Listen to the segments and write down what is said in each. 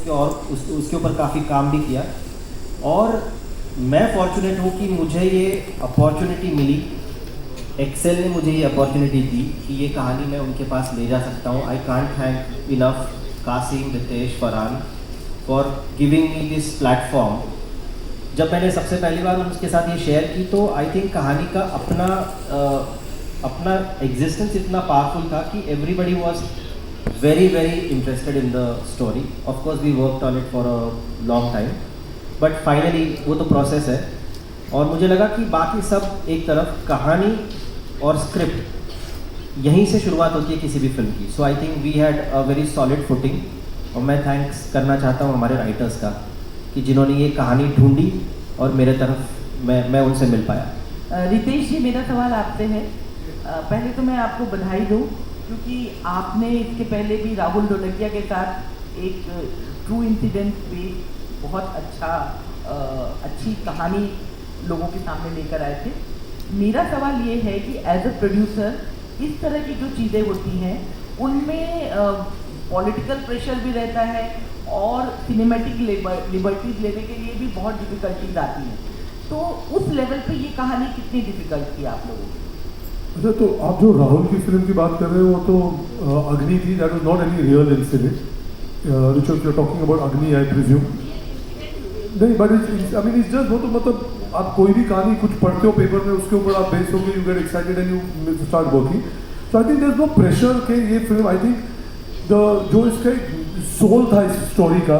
उसके ऊपर काफ़ी काम भी किया। और मैं फॉर्चुनेट हूँ कि मुझे ये अपॉर्चुनिटी मिली, एक्सेल ने मुझे ये अपॉर्चुनिटी दी कि ये कहानी मैं उनके पास ले जा सकता हूँ। I can't thank enough Qasim, Ritesh, Farhan for giving me this platform. जब मैंने सबसे पहली बार उनके साथ ये शेयर की तो आई थिंक कहानी का अपना एग्जिस्टेंस इतना पावरफुल था कि everybody was very interested in the story. Of course we worked on it for a long time, but finally वो तो प्रोसेस है। और मुझे लगा कि बाकी सब एक तरफ, कहानी और स्क्रिप्ट यहीं से शुरुआत होती है किसी भी फिल्म की। So I think we had a very solid footing. और मैं थैंक्स करना चाहता हूँ हमारे राइटर्स का कि जिन्होंने ये कहानी ढूंढी और मेरे तरफ मैं उनसे मिल पाया। रितेश जी, मेरा सवाल आपसे है। पहले तो मैं आपको बधाई दूँ क्योंकि आपने इसके पहले भी राहुल ढोलकिया के साथ एक ट्रू इंसिडेंट पे बहुत अच्छी कहानी लोगों के सामने लेकर आए थे। मेरा सवाल ये है कि एज अ प्रोड्यूसर इस तरह की जो चीज़ें होती हैं उनमें पॉलिटिकल प्रेशर भी रहता है और सिनेमैटिक लिबर्टीज लेने के लिए भी बहुत डिफ़िकल्टीज आती हैं। तो उस लेवल पे ये कहानी कितनी डिफ़िकल्ट थी आप लोगों को? अच्छा, तो आप जो राहुल की फिल्म की बात कर रहे हो वो तो अग्नि थी। That was not any real incident which you are talking about. Agni, I presume. नहीं, बट इट्स जस्ट वो तो मतलब आप कोई भी कहानी कुछ पढ़ते हो पेपर में, उसके ऊपर आप बेस होकर you get excited and you start working. So I think there is no pressure के ये फिल्म, आई थिंक जो इसका सोल था इस स्टोरी का,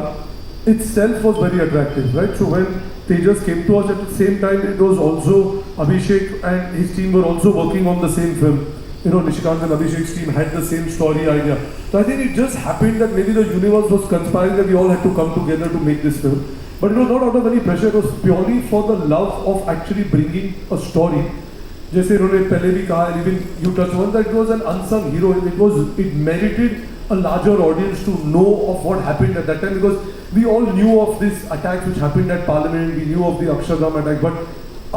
itself was very attractive, right? So when Tejas came to us at the same time, it was also Abhishek and his team were also working on the same film. You know, Nishikant and Abhishek's team had the same story idea. So I think it just happened that maybe the universe was conspiring that we all had to come together to make this film. But it was not out of any pressure, it was purely for the love of actually bringing a story. जैसे इन्होंने पहले भी कहा, even you touched on that, it was an unsung hero. It merited a larger audience to know of what happened at that time, because we all knew of this attacks which happened at Parliament, we knew of the Akshardham attack, but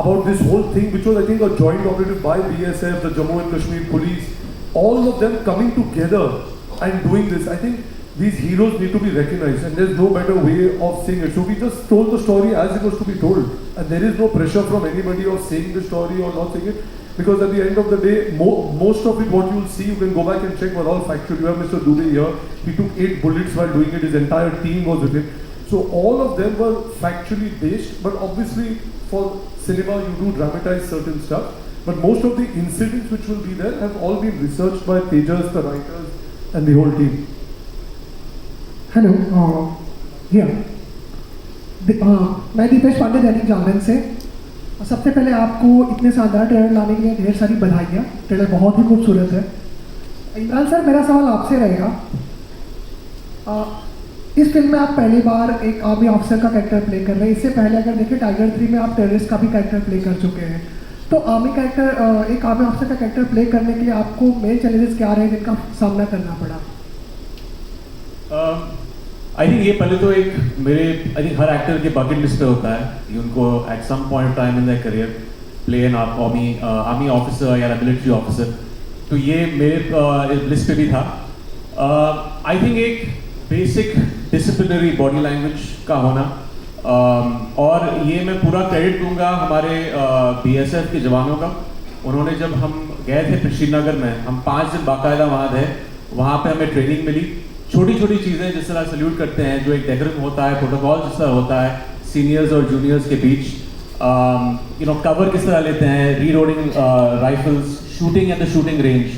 about this whole thing, which was I think a joint operative by BSF, the Jammu and Kashmir police, all of them coming together and doing this, I think these heroes need to be recognized, and there's no better way of saying it. So we just told the story as it was to be told, and there is no pressure from anybody of saying the story or not saying it. Because at the end of the day, most of it, what you will see, you can go back and check, were all factual. You have Mr. Dubey here. He took 8 bullets while doing it. His entire team was with him. So all of them were factually based. But obviously, for cinema, you do dramatize certain stuff. But most of the incidents which will be there have all been researched by Tejas, the writers, and the whole team. Hello. Yeah. मैं दीपेश पांडे, दैनिक जागरण से। सबसे पहले आपको इतने शानदार trailer लाने के लिए ढेर सारी बधाइयाँ। ट्रेलर बहुत ही खूबसूरत है। इमरान सर, मेरा सवाल आपसे रहेगा, इस फिल्म में आप पहली बार एक आर्मी ऑफिसर का कैरेक्टर प्ले कर रहे हैं। इससे पहले अगर देखें टाइगर 3 में आप टेररिस्ट का भी कैरेक्टर प्ले कर चुके हैं। तो एक आर्मी ऑफिसर का कैरेक्टर प्ले करने के लिए आपको मेन चैलेंजेस क्या रहे जिनका सामना करना पड़ा? आई थिंक ये पहले तो एक मेरे आई थिंक हर एक्टर के बकेट लिस्ट पे होता है कि उनको at some point of time in their career play an army officer या मिलिट्री ऑफिसर। तो ये मेरे लिस्ट पे भी था। आई थिंक एक बेसिक डिसिप्लिनरी बॉडी लैंग्वेज का होना, और ये मैं पूरा क्रेडिट दूंगा हमारे BSF के जवानों का। उन्होंने, जब हम गए थे श्रीनगर में, हम 5 दिन बाकायदा वहाँ थे, वहाँ पे हमें ट्रेनिंग मिली। छोटी छोटी चीज़ें जिस तरह सल्यूट करते हैं, जो एक डेकोरम होता है, प्रोटोकॉल जिस तरह होता है सीनियर्स और जूनियर्स के बीच, कवर किस तरह लेते हैं, reloading rifles, shooting at the shooting range,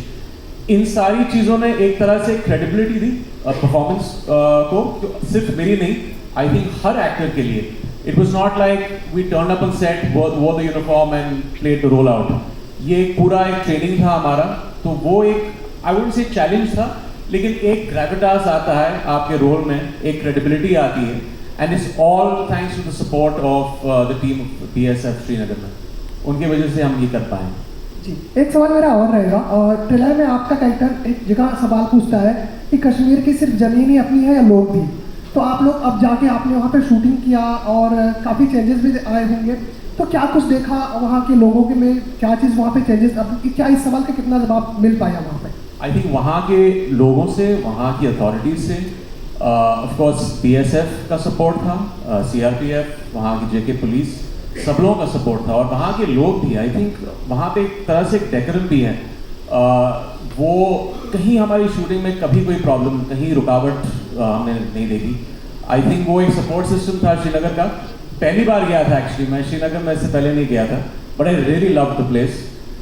इन सारी चीज़ों ने एक तरह से क्रेडिबिलिटी दी परफॉर्मेंस को। सिर्फ मेरी नहीं, आई थिंक हर एक्टर के लिए। It was not like we turn up on set, wore the uniform and played the role out. ये पूरा एक ट्रेनिंग था हमारा। तो वो एक, आई वुडंट से चैलेंज था, लेकिन एक ग्रेविटास आता है आपके रोल में, एक क्रेडिबिलिटी आती है, and it's all thanks to the support of the team BSF Srinagar में। उनकी वजह से हम ये कर पाए। जी, एक सवाल मेरा और रहेगा। और ट्रेलर में आपका कैरेक्टर एक जगह सवाल पूछता है कि कश्मीर की सिर्फ ज़मीन ही अपनी है या लोग भी? तो आप लोग अब जाके आपने वहाँ पे शूटिंग किया और काफ़ी चेंजेस भी आए होंगे, तो क्या कुछ देखा वहाँ के लोगों के में, क्या चीज़ वहाँ पे चेंजेस, अब क्या इस सवाल का कितना जवाब मिल पाया वहाँ पे? आई थिंक वहाँ के लोगों से, वहाँ की अथॉरिटीज से ऑफ कोर्स बीएसएफ का सपोर्ट था, सीआरपीएफ, वहाँ की जेके पुलिस, सब लोगों का सपोर्ट था और वहाँ के लोग भी, आई थिंक वहाँ पे एक तरह से एक डेकोरम भी है। वो कहीं हमारी शूटिंग में कभी कोई प्रॉब्लम, कहीं रुकावट हमने नहीं देखी। आई थिंक वो एक सपोर्ट सिस्टम था श्रीनगर का। पहली बार गया था एक्चुअली, मैं श्रीनगर में इससे पहले नहीं गया था, but I really love the place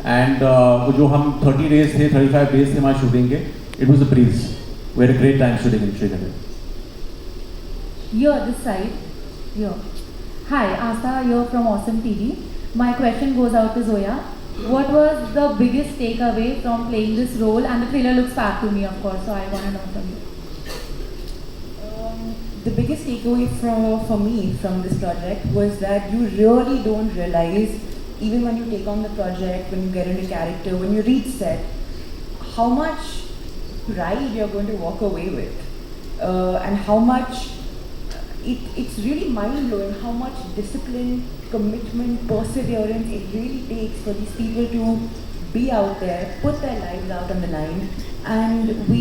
and वो जो हम 30 डेज थे, 35 डेज थे हमारी शूटिंग के, it was a breeze. We had a great time shooting in Srinagar. Here, this side. Here. Hi, Asa here from Awesome TV. My question goes out to Zoya. What was the biggest takeaway from playing this role? And the trailer looks fab to me, of course, so I want to know from you. The biggest takeaway for me from this project was that you really don't realize, even when you take on the project, when you get into character, when you reach set, how much pride you're going to walk away with, and how much it's really mind-blowing how much discipline, commitment, perseverance it really takes for these people to be out there, put their lives out on the line, and we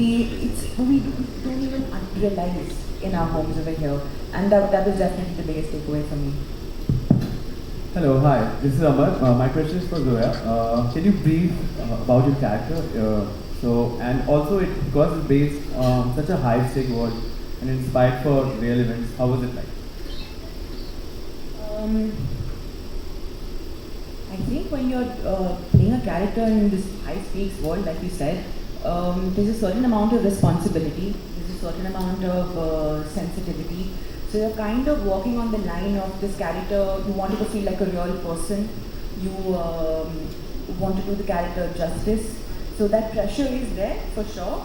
don't even realize in our homes over here, and that was definitely the biggest takeaway for me. Hello, hi, this is Amar. My question is for Zoya. Can you brief about your character? And also because it's based on such a high-stake world and inspired for real events, how was it like? I think when you're playing a character in this high-stakes world, like you said, there's a certain amount of responsibility, there's a certain amount of sensitivity. So you're kind of walking on the line of this character. You want it to feel like a real person. You want to do the character justice. So that pressure is there for sure.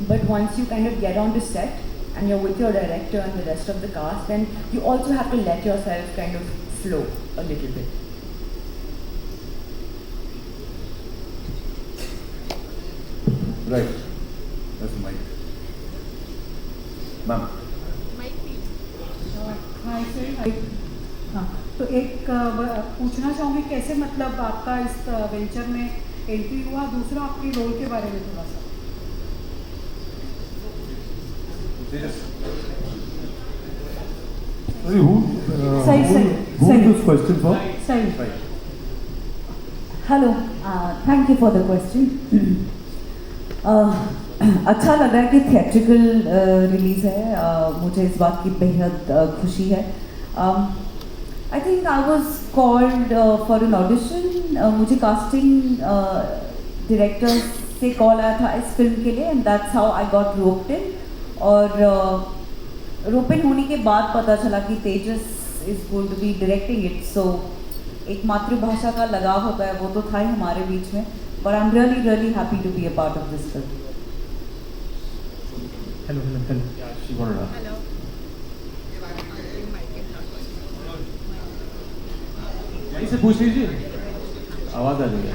But once you kind of get onto set and you're with your director and the rest of the cast, then you also have to let yourself kind of flow a little bit. Right. That's the mic. Ma'am. Hi sir. हाँ, तो एक पूछना चाहूँगी कैसे मतलब आपका इस venture में एंट्री हुआ, दूसरा आपके रोल के बारे में थोड़ा सा। Who is this question for? सही। Hello, thank you for the question. अच्छा लग रहा है कि थिएट्रिकल रिलीज़ है, मुझे इस बात की बेहद खुशी है। I think I was called for an audition, मुझे कास्टिंग डायरेक्टर से कॉल आया था इस फिल्म के लिए, and that's how I got roped in. और रोप इन होने के बाद पता चला कि Tejas is going to be directing it. So एक मातृभाषा का लगाव होता है, वो तो था ही हमारे बीच में, but I am really really happy to be a part of this film. Hello. Hello. यहीं से पूछ लीजिए, आवाज आ जाएगी।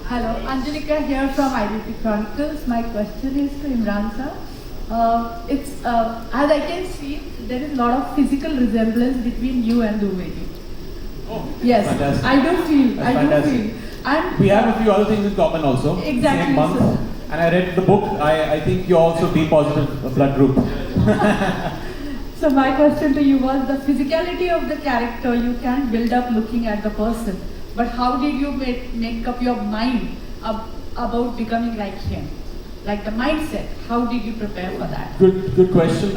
Hello, Angelika here from Identity Chronicles. My question is to Imran sir. It's as I can see, there is a lot of physical resemblance between you and Duvedi. Oh, Yes, fantastic. I do feel. That's I do fantastic. feel. And We have a few other things in common also. Exactly, Same month. sir. And I read the book. I think you also B positive blood group. So my question to you was the physicality of the character you can build up looking at the person, but how did you make up your mind about becoming like him? Like the mindset, how did you prepare for that? Good question.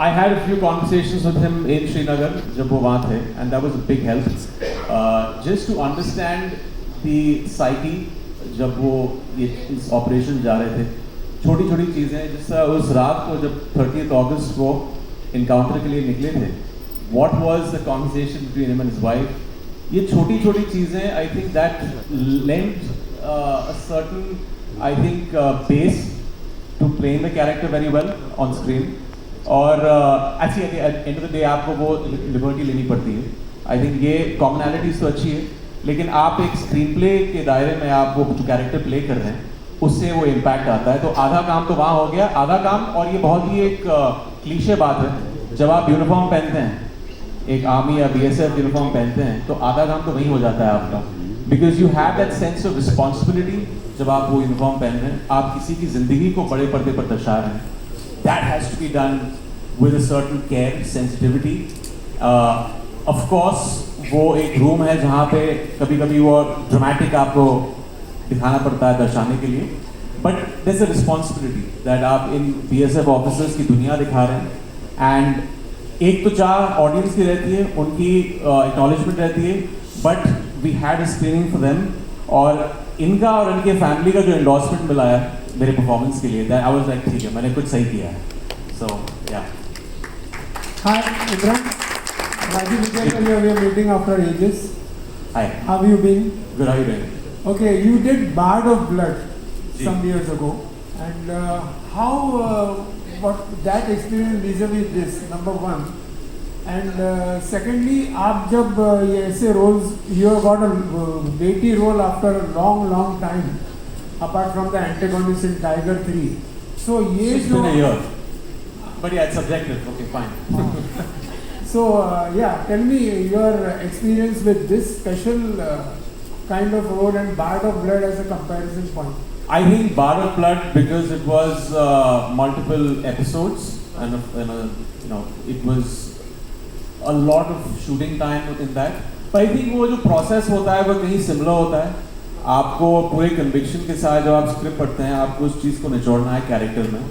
I had a few conversations with him in Srinagar जब वो वहाँ थे, and that was a big help. Just to understand the psyche जब वो ये इस operation जा रहे थे, छोटी छोटी चीज़ें, जिस तरह उस रात को जब 30 अगस्त को इनकाउंटर के लिए निकले थे, what was the conversation between him and his wife, ये छोटी छोटी चीज़ें, I think that lent a certain, I think, base to playing the character very well on screen. और actually at the end of the day आपको वो liberty लेनी पड़ती है। I think ये commonalities तो अच्छी है, लेकिन आप एक स्क्रीन प्ले के दायरे में आप वो जो कैरेक्टर प्ले कर रहे हैं, उससे वो इम्पैक्ट आता है। तो आधा काम तो वहाँ हो गया, आधा काम, और ये बहुत ही एक क्लीशे बात है, जब आप यूनिफॉर्म पहनते हैं, एक आर्मी या बीएसएफ यूनिफॉर्म पहनते हैं, तो आधा काम तो वहीं हो जाता है आपका, because you have that sense of responsibility. जब आप वो यूनिफॉर्म पहन रहे हैं, आप किसी की ज़िंदगी को बड़े पर्दे पर दर्शा रहे हैं, that has to be done with a certain care, sensitivity. Of course, वो एक रूम है जहाँ पे कभी कभी वो ड्रामेटिक आपको दिखाना पड़ता है दर्शाने के लिए, but there's a responsibility that आप इन BSF ऑफिसर्स की दुनिया दिखा रहे हैं, एंड एक तो चाह ऑडियंस की रहती है, उनकी एक्नॉलेजमेंट रहती है, but we had a screening for them, और इनका और इनके फैमिली का जो एंडोर्समेंट मिला है मेरे परफॉर्मेंस के लिए, दैट आई वाज लाइक ठीक है, मैंने कुछ सही किया है. सो या Hi, Imran. Rajiv Vijay, we are meeting after ages. Hi, How have you been? Good, how you doing? Okay, you did Bard of Blood Ji. some years ago, and how what that experience vis-a-vis this, number one, and secondly, आप जब ये ऐसे roles, you have got a weighty role after a long time, apart from the antagonist in Tiger 3. So ये It's जो been a year. But yeah, it's subjective. Okay, fine. So yeah, tell me your experience with this special kind of role and Bard of Blood as a comparison point. I think Bard of Blood, because it was multiple episodes, and it was a lot of shooting time in that. But I think वो जो process होता है वो कहीं similar होता है. आपको पूरे conviction के साथ जब आप script पढ़ते हैं, आपको उस चीज़ को निचोड़ना है character में.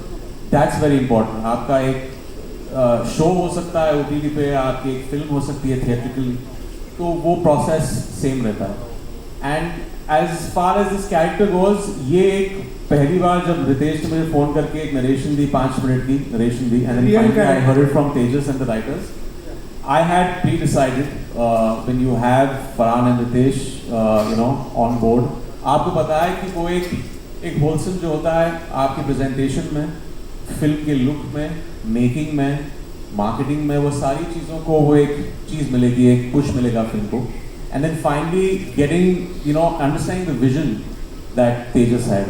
That's very important. आपका एक शो हो सकता है OTT पे, आपकी एक फिल्म हो सकती है थिएट्रिकली, तो वो प्रोसेस सेम रहता है. And as far as this character goes, ये एक पहली बार जब रितेश ने मुझे फ़ोन करके एक नरेशन दी, 5 मिनट की नरेशन दी, and then I heard it from Tejas and the writers. I had pre decided when you have Farhan and Ritesh on board, आपको पता है कि वो एक होलसम जो होता है आपकी प्रेजेंटेशन में, फिल्म के लुक में, मेकिंग में, मार्केटिंग में, वो सारी चीज़ों को वो एक चीज़ मिलेगी, एक पुश मिलेगा फिल्म को. And then finally getting understanding the vision that Tejas had,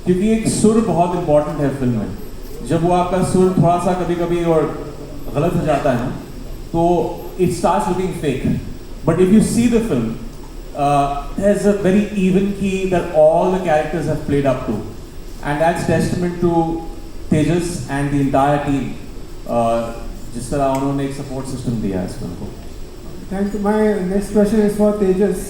क्योंकि एक सुर बहुत इंपॉर्टेंट है फिल्म में. जब वो आपका सुर थोड़ा सा कभी कभी और गलत हो जाता है ना, तो it starts looking fake. But if you see the film, there's a very even key that all the characters have played up to, and that's testament to Tejas and the entire team, जिस तरह उन्होंने एक support system दिया है इस film को. Thank you. My next question is for Tejas.